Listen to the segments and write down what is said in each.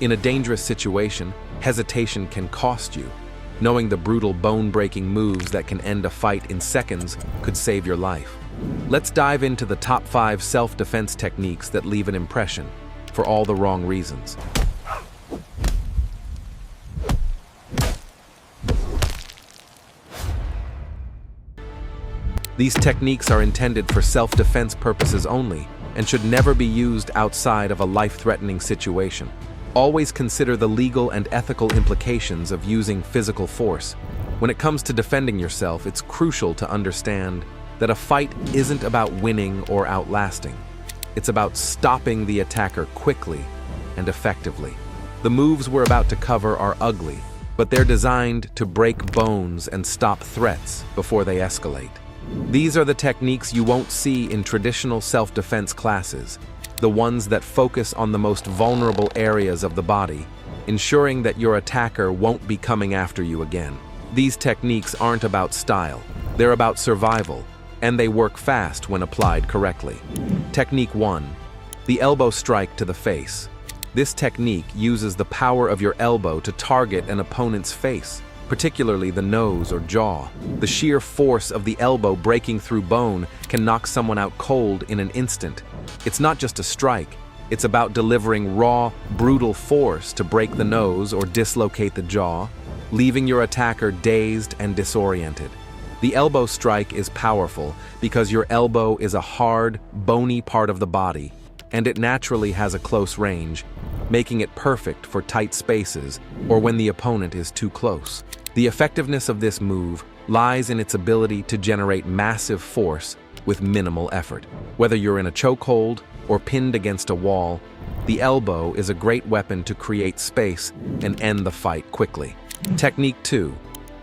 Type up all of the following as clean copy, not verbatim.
In a dangerous situation, hesitation can cost you. Knowing the brutal bone-breaking moves that can end a fight in seconds could save your life. Let's dive into the top 5 self-defense techniques that leave an impression, for all the wrong reasons. These techniques are intended for self-defense purposes only and should never be used outside of a life-threatening situation. Always consider the legal and ethical implications of using physical force. When it comes to defending yourself, it's crucial to understand that a fight isn't about winning or outlasting. It's about stopping the attacker quickly and effectively. The moves we're about to cover are ugly, but they're designed to break bones and stop threats before they escalate. These are the techniques you won't see in traditional self-defense classes, the ones that focus on the most vulnerable areas of the body, ensuring that your attacker won't be coming after you again. These techniques aren't about style, they're about survival, and they work fast when applied correctly. Technique 1. The elbow strike to the face. This technique uses the power of your elbow to target an opponent's face, particularly the nose or jaw. The sheer force of the elbow breaking through bone can knock someone out cold in an instant. It's not just a strike, it's about delivering raw, brutal force to break the nose or dislocate the jaw, leaving your attacker dazed and disoriented. The elbow strike is powerful because your elbow is a hard, bony part of the body, and it naturally has a close range, making it perfect for tight spaces or when the opponent is too close. The effectiveness of this move lies in its ability to generate massive force with minimal effort. Whether you're in a chokehold or pinned against a wall, the elbow is a great weapon to create space and end the fight quickly. Technique 2.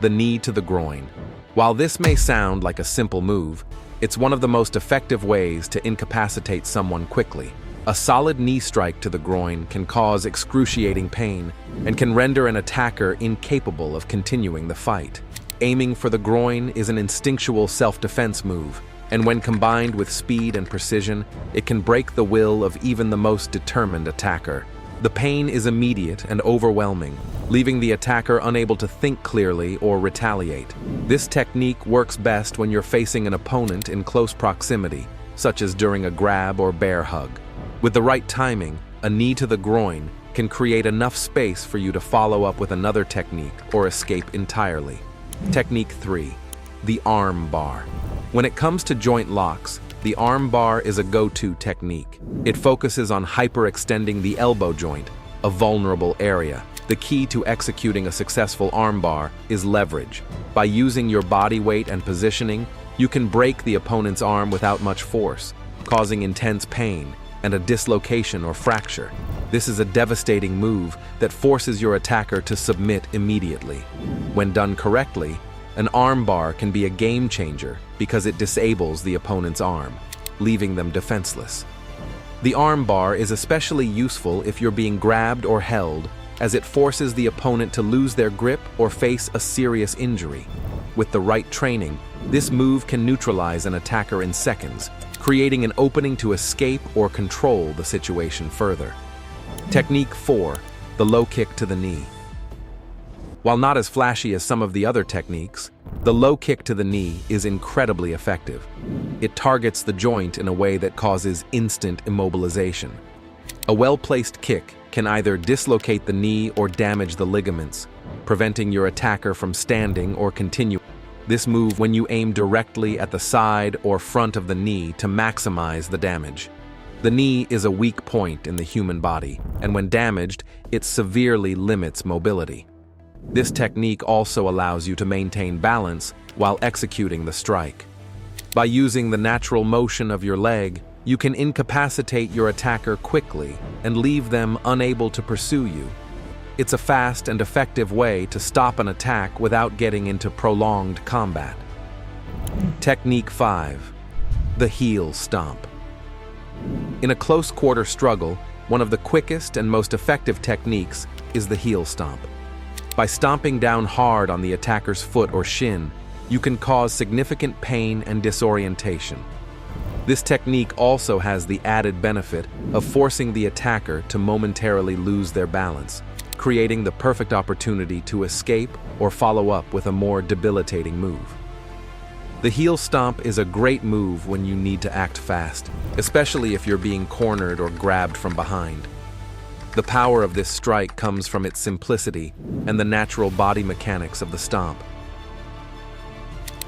The knee to the groin. While this may sound like a simple move, it's one of the most effective ways to incapacitate someone quickly. A solid knee strike to the groin can cause excruciating pain and can render an attacker incapable of continuing the fight. Aiming for the groin is an instinctual self-defense move, and when combined with speed and precision, it can break the will of even the most determined attacker. The pain is immediate and overwhelming, leaving the attacker unable to think clearly or retaliate. This technique works best when you're facing an opponent in close proximity, such as during a grab or bear hug. With the right timing, a knee to the groin can create enough space for you to follow up with another technique or escape entirely. Technique 3. The arm bar. When it comes to joint locks, the arm bar is a go-to technique. It focuses on hyperextending the elbow joint, a vulnerable area. The key to executing a successful arm bar is leverage. By using your body weight and positioning, you can break the opponent's arm without much force, causing intense pain and a dislocation or fracture. This is a devastating move that forces your attacker to submit immediately. When done correctly, an arm bar can be a game changer because it disables the opponent's arm, leaving them defenseless. The arm bar is especially useful if you're being grabbed or held, as it forces the opponent to lose their grip or face a serious injury. With the right training, this move can neutralize an attacker in seconds, creating an opening to escape or control the situation further. Technique 4. The low kick to the knee. While not as flashy as some of the other techniques, the low kick to the knee is incredibly effective. It targets the joint in a way that causes instant immobilization. A well-placed kick can either dislocate the knee or damage the ligaments, preventing your attacker from standing or continuing. This move when you aim directly at the side or front of the knee to maximize the damage. The knee is a weak point in the human body, and when damaged, it severely limits mobility. This technique also allows you to maintain balance while executing the strike. By using the natural motion of your leg, you can incapacitate your attacker quickly and leave them unable to pursue you. It's a fast and effective way to stop an attack without getting into prolonged combat. Technique 5. The heel stomp. In a close quarter struggle, one of the quickest and most effective techniques is the heel stomp. By stomping down hard on the attacker's foot or shin, you can cause significant pain and disorientation. This technique also has the added benefit of forcing the attacker to momentarily lose their balance, creating the perfect opportunity to escape or follow up with a more debilitating move. The heel stomp is a great move when you need to act fast, especially if you're being cornered or grabbed from behind. The power of this strike comes from its simplicity and the natural body mechanics of the stomp.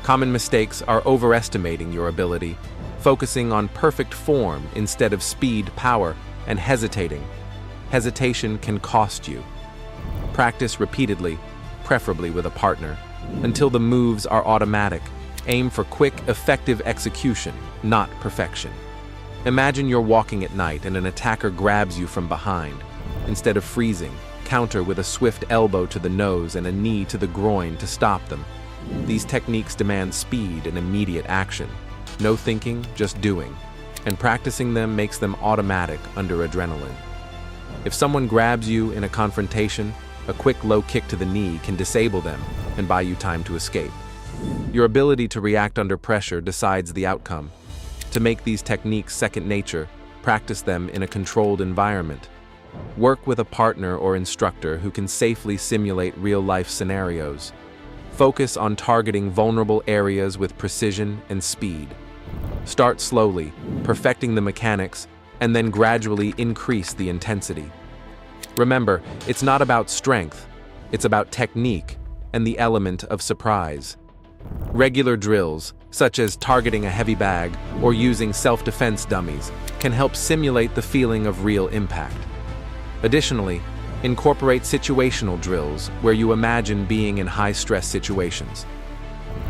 Common mistakes are overestimating your ability, focusing on perfect form instead of speed, power, and hesitating. Hesitation can cost you. Practice repeatedly, preferably with a partner, until the moves are automatic. Aim for quick, effective execution, not perfection. Imagine you're walking at night and an attacker grabs you from behind. Instead of freezing, counter with a swift elbow to the nose and a knee to the groin to stop them. These techniques demand speed and immediate action. No thinking, just doing. And practicing them makes them automatic under adrenaline. If someone grabs you in a confrontation, a quick low kick to the knee can disable them and buy you time to escape. Your ability to react under pressure decides the outcome. To make these techniques second nature, practice them in a controlled environment. Work with a partner or instructor who can safely simulate real-life scenarios. Focus on targeting vulnerable areas with precision and speed. Start slowly, perfecting the mechanics, and then gradually increase the intensity. Remember, it's not about strength, it's about technique and the element of surprise. Regular drills, such as targeting a heavy bag or using self-defense dummies, can help simulate the feeling of real impact. Additionally, incorporate situational drills where you imagine being in high-stress situations.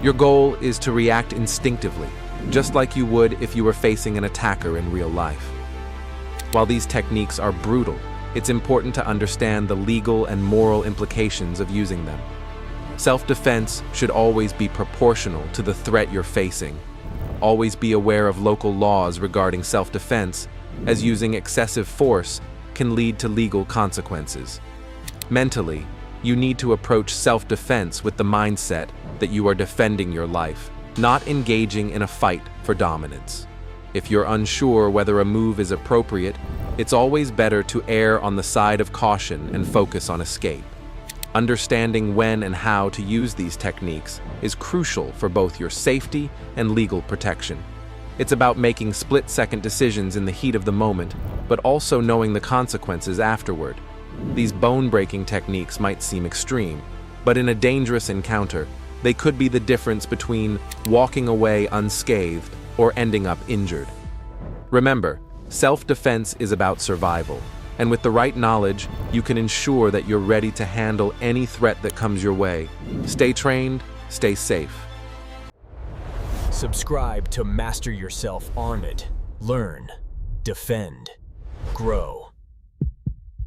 Your goal is to react instinctively, just like you would if you were facing an attacker in real life. While these techniques are brutal, it's important to understand the legal and moral implications of using them. Self-defense should always be proportional to the threat you're facing. Always be aware of local laws regarding self-defense, as using excessive force can lead to legal consequences. Mentally, you need to approach self-defense with the mindset that you are defending your life, not engaging in a fight for dominance. If you're unsure whether a move is appropriate, it's always better to err on the side of caution and focus on escape. Understanding when and how to use these techniques is crucial for both your safety and legal protection. It's about making split-second decisions in the heat of the moment, but also knowing the consequences afterward. These bone-breaking techniques might seem extreme, but in a dangerous encounter, they could be the difference between walking away unscathed or ending up injured. Remember, self-defense is about survival. And with the right knowledge, you can ensure that you're ready to handle any threat that comes your way. Stay trained, stay safe. Subscribe to Master Yourself Arm It. Learn, defend, grow.